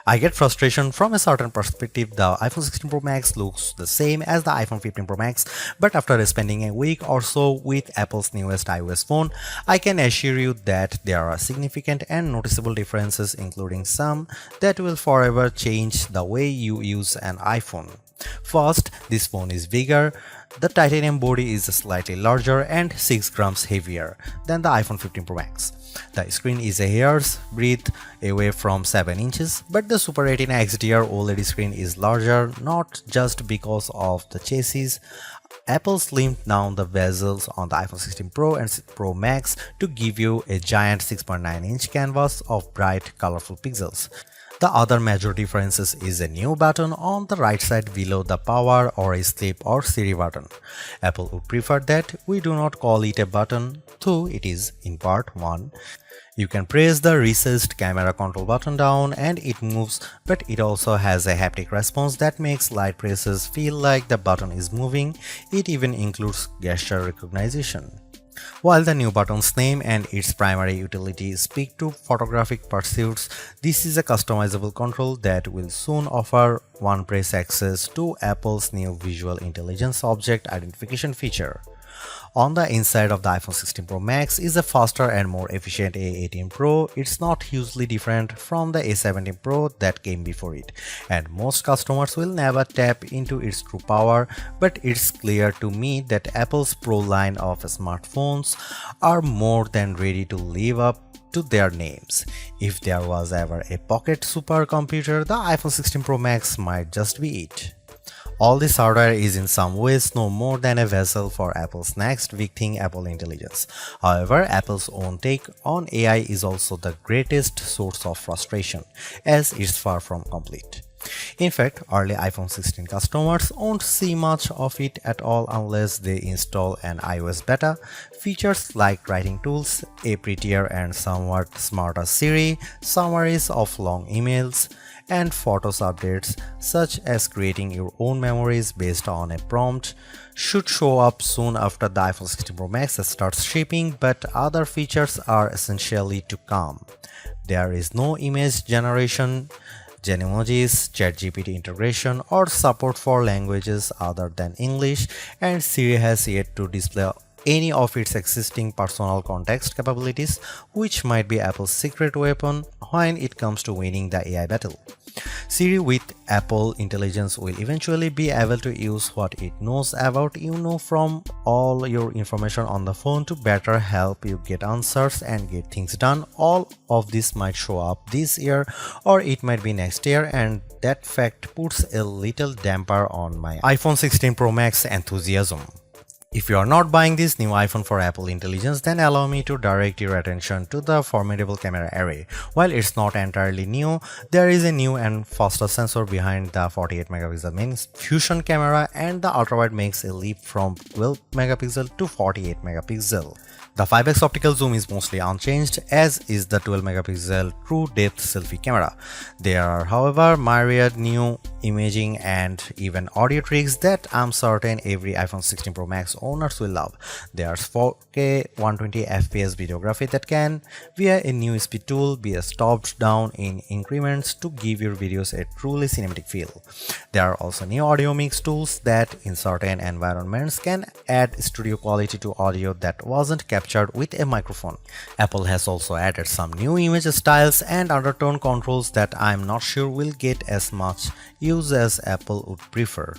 I get frustration from a certain perspective. The iPhone 16 Pro Max looks the same as the iPhone 15 Pro Max, but after spending a week or so with Apple's newest iOS phone, I can assure you that there are significant and noticeable differences, including some that will forever change the way you use an iPhone. First, this phone is bigger. The titanium body is slightly larger and 6 grams heavier than the iPhone 15 Pro Max. The screen is a hair's breadth away from 7 inches, but the Super Retina XDR OLED screen is larger not just because of the chassis. Apple slimmed down the bezels on the iPhone 16 Pro and Pro Max to give you a giant 6.9-inch canvas of bright, colorful pixels. The other major difference is a new button on the right side below the power or sleep or Siri button. Apple would prefer that we do not call it a button, though it is in part 1. You can press the recessed camera control button down and it moves, but it also has a haptic response that makes light presses feel like the button is moving. It even includes gesture recognition. While the new button's name and its primary utility speak to photographic pursuits, this is a customizable control that will soon offer one-press access to Apple's new Visual Intelligence Object Identification feature. On the inside of the iPhone 16 Pro Max is a faster and more efficient A18 Pro. It's not hugely different from the A17 Pro that came before it, and most customers will never tap into its true power, but it's clear to me that Apple's Pro line of smartphones are more than ready to live up to their names. If there was ever a pocket supercomputer, the iPhone 16 Pro Max might just be it. All this hardware is in some ways no more than a vessel for Apple's next big thing, Apple Intelligence. However, Apple's own take on AI is also the greatest source of frustration, as it's far from complete. In fact, early iPhone 16 customers won't see much of it at all unless they install an iOS beta. Features like writing tools, a prettier and somewhat smarter Siri, summaries of long emails, and Photos updates such as creating your own memories based on a prompt should show up soon after the iPhone 16 Pro Max starts shipping, but other features are essentially to come. There is no image generation, Genemojis, ChatGPT integration, or support for languages other than English, and Siri has yet to display any of its existing personal context capabilities, which might be Apple's secret weapon when it comes to winning the AI battle. Siri with Apple Intelligence will eventually be able to use what it knows about you from all your information on the phone to better help you get answers and get things done. All of this might show up this year or it might be next year, and that fact puts a little damper on my iPhone 16 Pro Max enthusiasm. If you are not buying this new iPhone for Apple Intelligence, then allow me to direct your attention to the formidable camera array. While it's not entirely new, there is a new and faster sensor behind the 48 megapixel main fusion camera, and the ultrawide makes a leap from 12 megapixel to 48 megapixel. The 5x optical zoom is mostly unchanged, as is the 12 megapixel true depth selfie camera. There are, however, myriad new imaging and even audio tricks that I'm certain every iPhone 16 Pro Max owners will love. There's 4K 120fps videography that can, via a new speed tool, be stopped down in increments to give your videos a truly cinematic feel. There are also new audio mix tools that, in certain environments, can add studio quality to audio that wasn't captured with a microphone. Apple has also added some new image styles and undertone controls that I'm not sure will get as much use as Apple would prefer.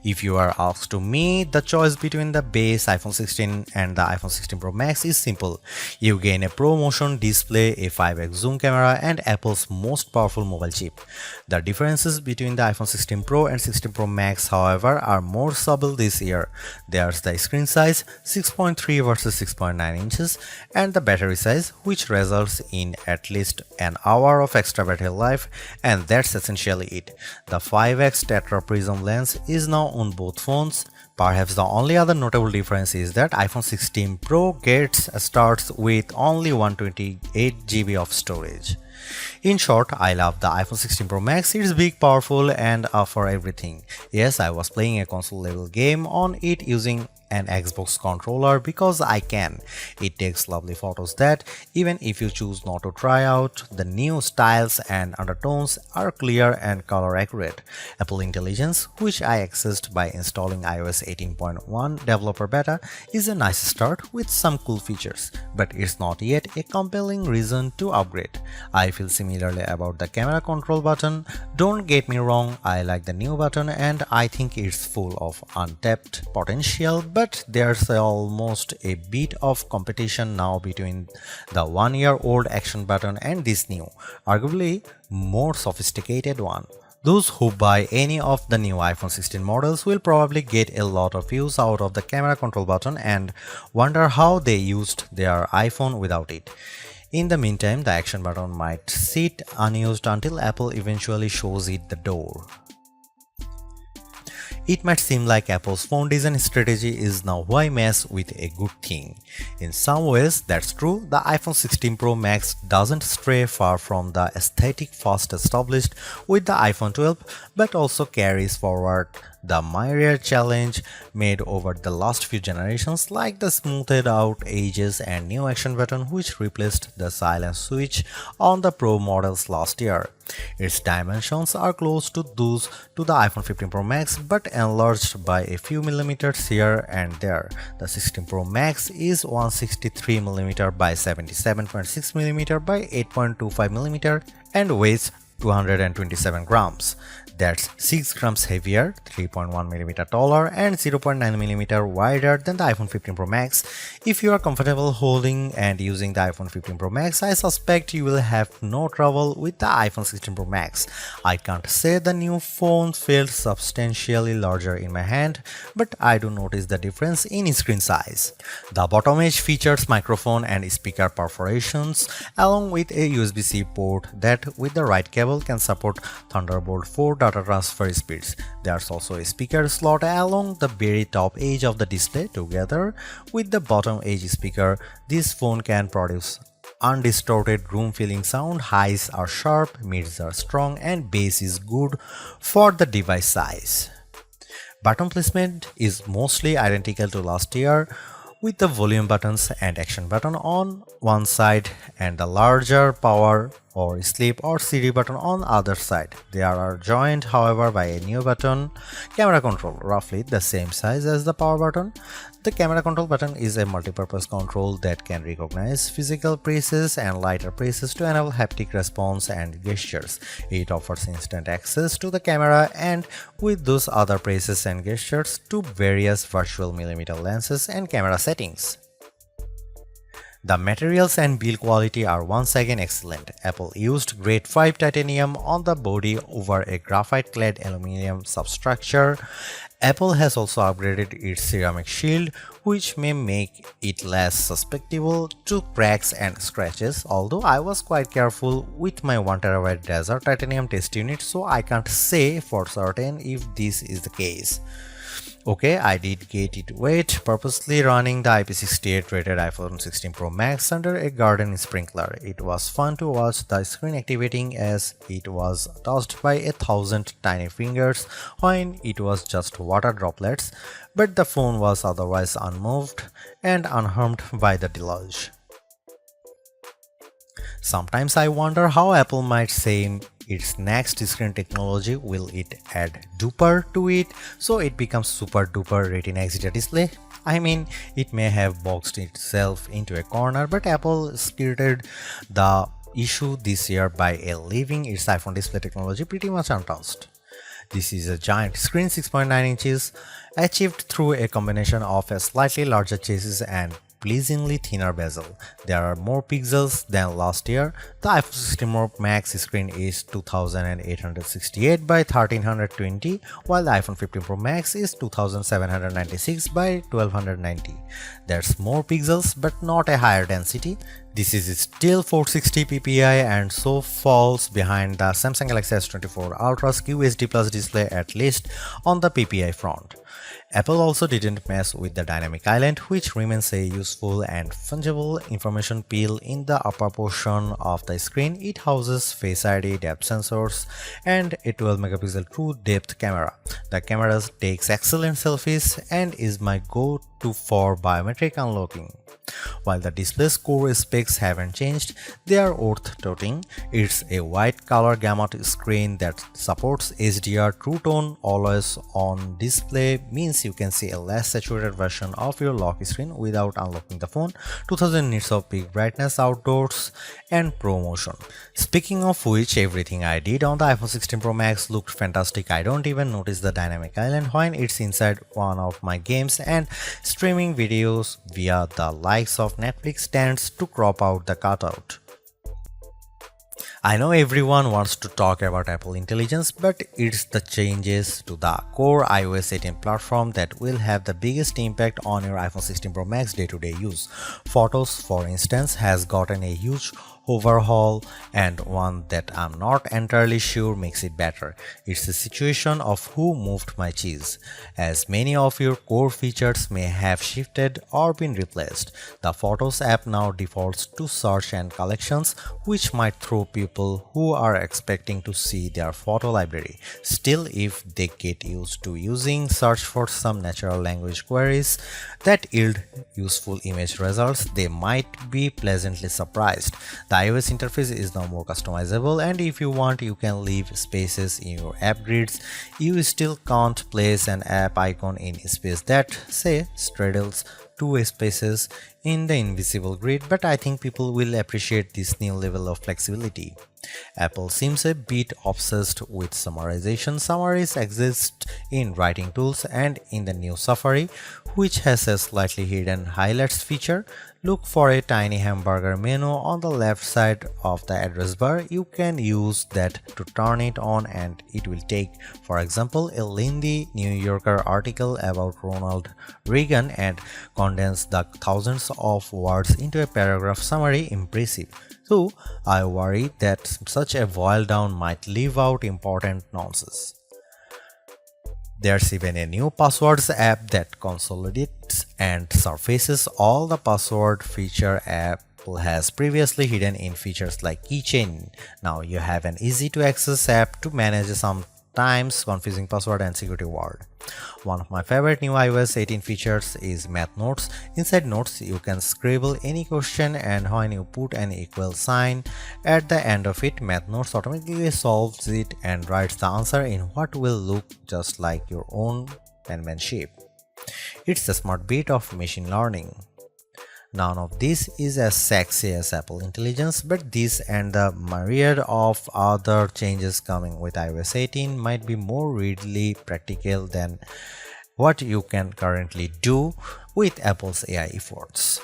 If you are asked to me, the choice between the base iPhone 16 and the iPhone 16 Pro Max is simple. You gain a ProMotion display, a 5x zoom camera, and Apple's most powerful mobile chip. The differences between the iPhone 16 Pro and 16 Pro Max, however, are more subtle this year. There's the screen size, 6.3 versus 6.9 inches, and the battery size, which results in at least an hour of extra battery life, and that's essentially it. The 5x Tetra Prism lens is now on both phones. Perhaps the only other notable difference is that iPhone 16 Pro starts with only 128GB of storage. In short, I love the iPhone 16 Pro Max. It's big, powerful, and for everything. Yes, I was playing a console level game on it using an Xbox controller because I can. It takes lovely photos that, even if you choose not to try out, the new styles and undertones are clear and color accurate. Apple Intelligence, which I accessed by installing iOS 18.1 developer beta, is a nice start with some cool features, but it's not yet a compelling reason to upgrade. I feel similarly about the camera control button. Don't get me wrong, I like the new button and I think it's full of untapped potential, but there's almost a bit of competition now between the 1-year-old action button and this new, arguably more sophisticated one. Those who buy any of the new iPhone 16 models will probably get a lot of use out of the camera control button and wonder how they used their iPhone without it. In the meantime, the action button might sit unused until Apple eventually shows it the door. It might seem like Apple's phone design strategy is now why mess with a good thing. In some ways, that's true. The iPhone 16 Pro Max doesn't stray far from the aesthetic first established with the iPhone 12, but also carries forward the myriad challenge made over the last few generations, like the smoothed out edges and new action button which replaced the silent switch on the Pro models last year. Its dimensions are close to those to the iPhone 15 Pro Max but enlarged by a few millimeters here and there. The 16 Pro Max is 163mm by 77.6mm by 8.25mm and weighs 227 grams. That's 6 grams heavier, 3.1mm taller, and 0.9mm wider than the iPhone 15 Pro Max. If you are comfortable holding and using the iPhone 15 Pro Max, I suspect you will have no trouble with the iPhone 16 Pro Max. I can't say the new phone felt substantially larger in my hand, but I do notice the difference in screen size. The bottom edge features microphone and speaker perforations, along with a USB-C port that, with the right cable, can support Thunderbolt 4 data transfer speeds. There's also a speaker slot along the very top edge of the display. Together with the bottom edge speaker, this phone can produce undistorted room-filling sound. Highs are sharp, mids are strong, and bass is good for the device size. Button placement is mostly identical to last year, with the volume buttons and action button on one side and the larger power or sleep or Siri button on the other side. They are joined, however, by a new button, camera control, roughly the same size as the power button. The camera control button is a multi-purpose control that can recognize physical presses and lighter presses to enable haptic response and gestures. It offers instant access to the camera and with those other presses and gestures to various virtual millimeter lenses and camera settings. The materials and build quality are once again excellent. Apple used grade 5 titanium on the body over a graphite-clad aluminum substructure. Apple has also upgraded its ceramic shield, which may make it less susceptible to cracks and scratches, although I was quite careful with my 1TB desert titanium test unit, so I can't say for certain if this is the case. Okay, I did get it wet, purposely running the IP68 rated iPhone 16 Pro Max under a garden sprinkler. It was fun to watch the screen activating as it was touched by 1,000 tiny fingers when it was just water droplets, but the phone was otherwise unmoved and unharmed by the deluge. Sometimes I wonder how Apple might say its next screen technology. Will it add duper to it so it becomes super duper Retina XDR display? I mean, it may have boxed itself into a corner, but Apple skirted the issue this year by leaving its iPhone display technology pretty much untouched. This is a giant screen, 6.9 inches, achieved through a combination of a slightly larger chassis and pleasingly thinner bezel. There are more pixels than last year. The iPhone 16 Pro Max screen is 2868 by 1320, while the iPhone 15 Pro Max is 2796 by 1290. There's more pixels but not a higher density. This is still 460 ppi and so falls behind the Samsung Galaxy S24 Ultra's QHD Plus display, at least on the ppi front. Apple also didn't mess with the dynamic island, which remains a useful and fungible information peel in the upper portion of the screen. It houses Face ID, depth sensors, and a 12 megapixel true depth camera. The camera takes excellent selfies and is my go-to for biometric unlocking. While the display's core specs haven't changed, they are worth noting. It's a white color gamut screen that supports HDR. True Tone always on display means you can see a less saturated version of your lock screen without unlocking the phone. 2000 nits of peak brightness outdoors, and Pro Motion. Speaking of which, everything I did on the iPhone 16 Pro Max looked fantastic. I don't even notice the dynamic island when it's inside one of my games, and streaming videos via the likes of Netflix tends to crop out the cutout. I know everyone wants to talk about Apple Intelligence, but it's the changes to the core iOS 18 platform that will have the biggest impact on your iPhone 16 Pro Max day-to-day use. Photos, for instance, has gotten a huge overhaul, and one that I'm not entirely sure makes it better. It's a situation of who moved my cheese, as many of your core features may have shifted or been replaced. The Photos app now defaults to search and collections, which might throw people who are expecting to see their photo library. Still, if they get used to using search for some natural language queries that yield useful image results, they might be pleasantly surprised. The iOS interface is now more customizable, and if you want, you can leave spaces in your app grids. You still can't place an app icon in space that, say, straddles two spaces in the invisible grid, but I think people will appreciate this new level of flexibility. Apple seems a bit obsessed with summarization. Summaries exist in writing tools and in the new Safari, which has a slightly hidden highlights feature. Look for a tiny hamburger menu on the left side of the address bar. You can use that to turn it on, and it will take, for example, a lengthy New Yorker article about Ronald Reagan and condense the thousands of words into a paragraph summary. Impressive. So I worry that such a boil down might leave out important nonsense. There's even a new passwords app that consolidates and surfaces all the password feature Apple has previously hidden in features like keychain. Now you have an easy to access app to manage sometimes confusing password and security word. One of my favorite new iOS 18 features is Math Notes. Inside Notes, you can scribble any question, and when you put an equal sign at the end of it, Math Notes automatically solves it and writes the answer in what will look just like your own penmanship. It's a smart bit of machine learning. None of this is as sexy as Apple Intelligence, but this and the myriad of other changes coming with iOS 18 might be more readily practical than what you can currently do with Apple's AI efforts.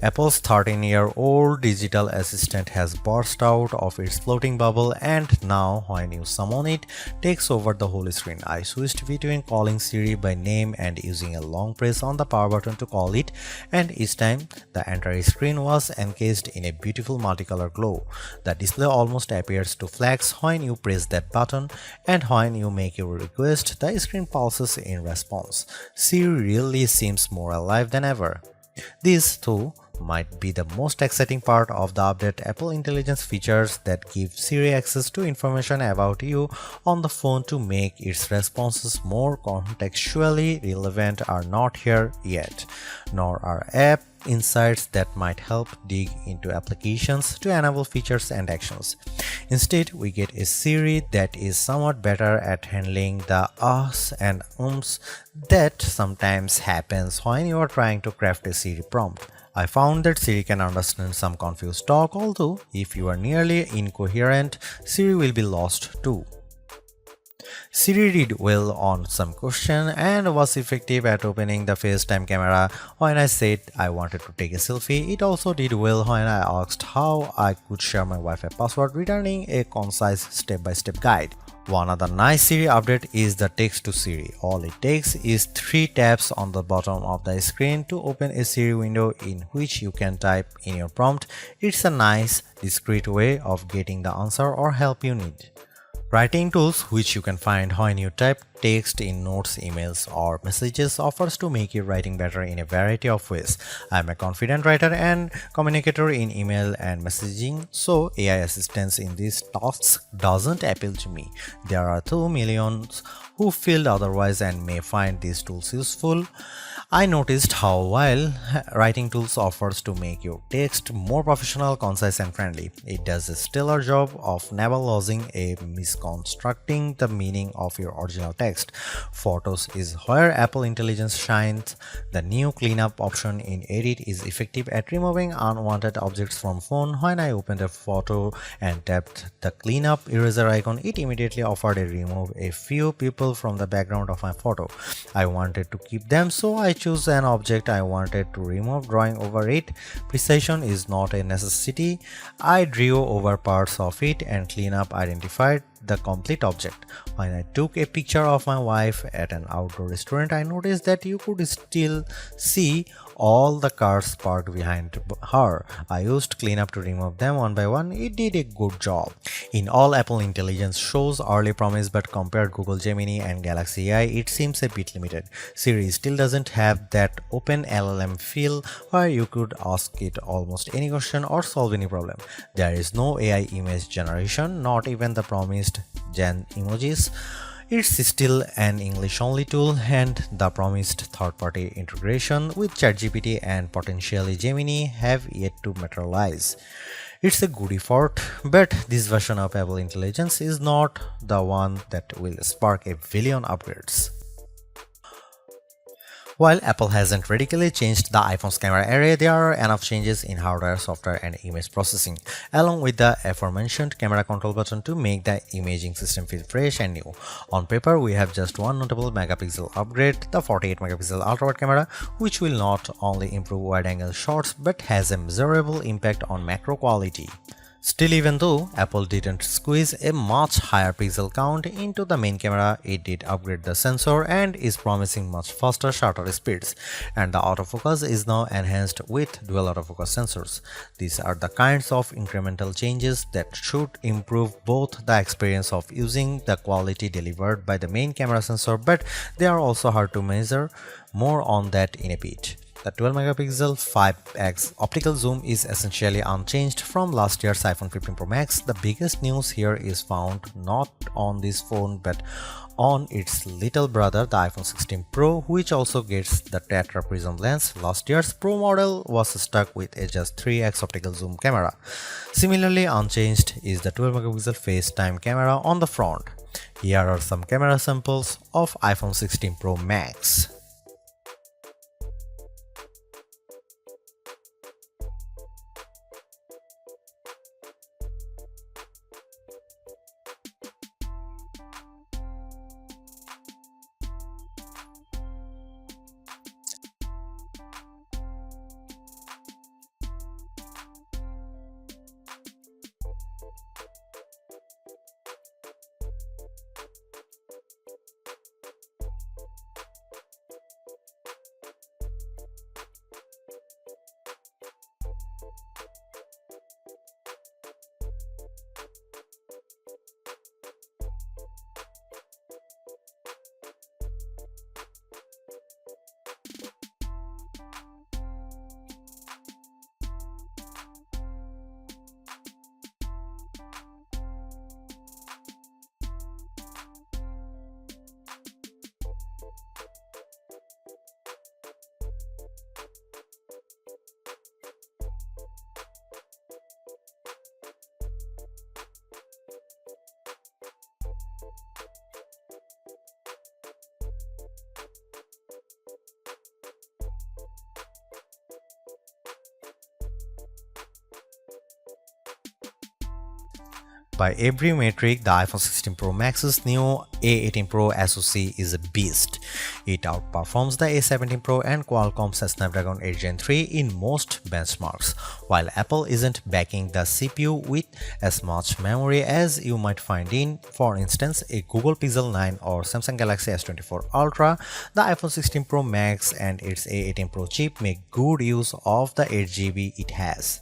Apple's 13-year-old digital assistant has burst out of its floating bubble, and now when you summon it, takes over the whole screen. I switched between calling Siri by name and using a long press on the power button to call it, and each time the entire screen was encased in a beautiful multicolor glow. The display almost appears to flash when you press that button, and when you make your request, the screen pulses in response. Siri really seems more alive than ever. This, too, might be the most exciting part of the update. Apple Intelligence features that give Siri access to information about you on the phone to make its responses more contextually relevant are not here yet, nor are app insights that might help dig into applications to enable features and actions. Instead, we get a Siri that is somewhat better at handling the ahs and ums that sometimes happens when you are trying to craft a Siri prompt. I found that Siri can understand some confused talk, although if you are nearly incoherent, Siri will be lost too. Siri did well on some question and was effective at opening the FaceTime camera when I said I wanted to take a selfie. It also did well when I asked how I could share my Wi-Fi password, returning a concise step-by-step guide. One other nice Siri update is the text to Siri. All it takes is 3 taps on the bottom of the screen to open a Siri window in which you can type in your prompt. It's a nice, discreet way of getting the answer or help you need. Writing tools, which you can find when you type text in notes, emails, or messages, offers to make your writing better in a variety of ways. I'm a confident writer and communicator in email and messaging, so AI assistance in these tasks doesn't appeal to me. There are 2 millions who feel otherwise and may find these tools useful. I noticed how while writing tools offers to make your text more professional, concise and friendly, it does a stellar job of never losing a misconstructing the meaning of your original text. Photos is where Apple Intelligence shines. The new cleanup option in Edit is effective at removing unwanted objects from phone. When I opened a photo and tapped the cleanup eraser icon, it immediately offered to remove a few people from the background of my photo. I wanted to keep them, so I choose an object I wanted to remove, drawing over it. Precision is not a necessity. I drew over parts of it and cleanup identified the complete object. When I took a picture of my wife at an outdoor restaurant, I noticed that you could still see all the cars parked behind her. I used cleanup to remove them one by one. It did a good job. In all, Apple Intelligence shows early promise, but compared Google Gemini and Galaxy AI, it seems a bit limited. Siri still doesn't have that open LLM feel where you could ask it almost any question or solve any problem. There is no AI image generation, not even the promised Gen emojis. It's still an English-only tool, and the promised third-party integration with ChatGPT and potentially Gemini have yet to materialize. It's a good effort, but this version of Apple Intelligence is not the one that will spark a billion upgrades. While Apple hasn't radically changed the iPhone's camera array, there are enough changes in hardware, software, and image processing, along with the aforementioned camera control button to make the imaging system feel fresh and new. On paper, we have just one notable megapixel upgrade, the 48 megapixel ultra-wide camera, which will not only improve wide-angle shots but has a measurable impact on macro quality. Still, even though Apple didn't squeeze a much higher pixel count into the main camera, it did upgrade the sensor and is promising much faster shutter speeds, and the autofocus is now enhanced with dual autofocus sensors. These are the kinds of incremental changes that should improve both the experience of using the quality delivered by the main camera sensor, but they are also hard to measure. More on that in a bit. The 12 megapixel 5x optical zoom is essentially unchanged from last year's iPhone 15 Pro Max. The biggest news here is found not on this phone but on its little brother, the iPhone 16 Pro, which also gets the tetra prism lens. Last year's Pro model was stuck with a just 3x optical zoom camera. Similarly unchanged is the 12 megapixel FaceTime camera on the front. Here are some camera samples of iPhone 16 Pro Max. By every metric, the iPhone 16 Pro Max's new A18 Pro SoC is a beast. It outperforms the A17 Pro and Qualcomm's Snapdragon 8 Gen 3 in most benchmarks, while Apple isn't backing the CPU with as much memory as you might find in, for instance, a Google Pixel 9 or Samsung Galaxy S24 Ultra. The iPhone 16 Pro Max and its A18 Pro chip make good use of the 8GB it has.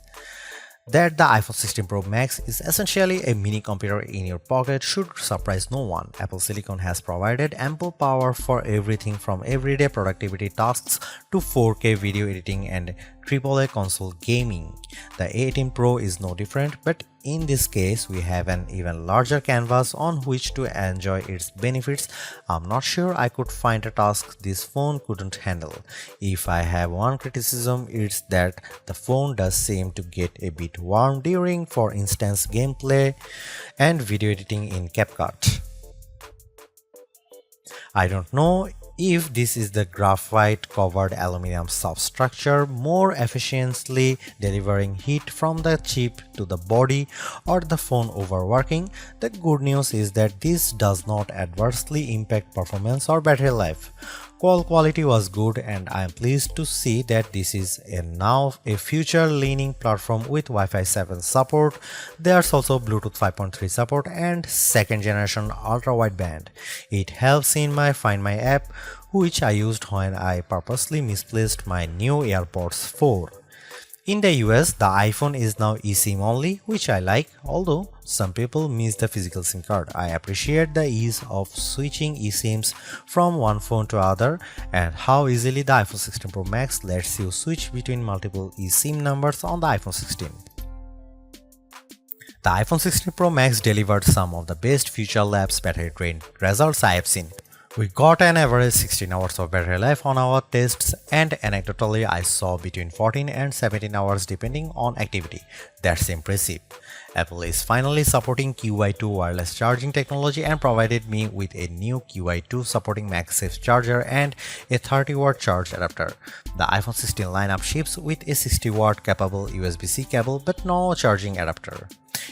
That the iPhone 16 Pro Max is essentially a mini computer in your pocket should surprise no one. Apple Silicon has provided ample power for everything from everyday productivity tasks to 4K video editing and AAA console gaming. The A18 Pro is no different, but in this case, we have an even larger canvas on which to enjoy its benefits. I'm not sure I could find a task this phone couldn't handle. If I have one criticism, it's that the phone does seem to get a bit warm during, for instance, gameplay and video editing in CapCut. I don't know if this is the graphite covered aluminum substructure more efficiently delivering heat from the chip to the body or the phone overworking. The good news is that this does not adversely impact performance or battery life. Call quality was good, and I am pleased to see that this is now a future-leaning platform with Wi-Fi 7 support. There's also Bluetooth 5.3 support and second-generation ultra-wideband. It helps in my Find My app, which I used when I purposely misplaced my new AirPods 4. In the US, the iPhone is now eSIM only, which I like, although some people miss the physical SIM card. I appreciate the ease of switching eSIMs from one phone to other and how easily the iPhone 16 Pro Max lets you switch between multiple eSIM numbers on the iPhone 16. The iPhone 16 Pro Max delivered some of the best Future Labs battery drain results I have seen. We got an average 16 hours of battery life on our tests, and anecdotally I saw between 14 and 17 hours depending on activity. That's impressive. Apple is finally supporting QI2 wireless charging technology and provided me with a new QI2 supporting MagSafe charger and a 30-watt charge adapter. The iPhone 16 lineup ships with a 60-watt capable USB-C cable but no charging adapter.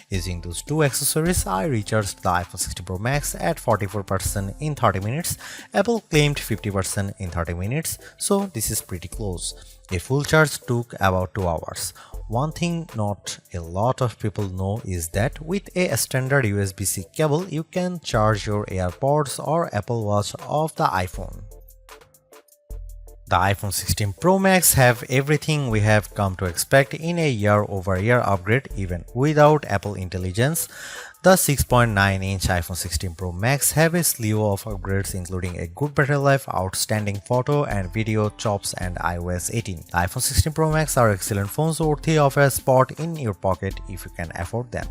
Using those two accessories, I recharged the iPhone 16 Pro Max at 44% in 30 minutes. Apple claimed 50% in 30 minutes, so this is pretty close. A full charge took about 2 hours. One thing not a lot of people know is that with a standard USB-C cable, you can charge your AirPods or Apple Watch off the iPhone. The iPhone 16 Pro Max have everything we have come to expect in a year-over-year upgrade even without Apple Intelligence. The 6.9-inch iPhone 16 Pro Max have a slew of upgrades including a good battery life, outstanding photo and video chops and iOS 18. The iPhone 16 Pro Max are excellent phones worthy of a spot in your pocket if you can afford them.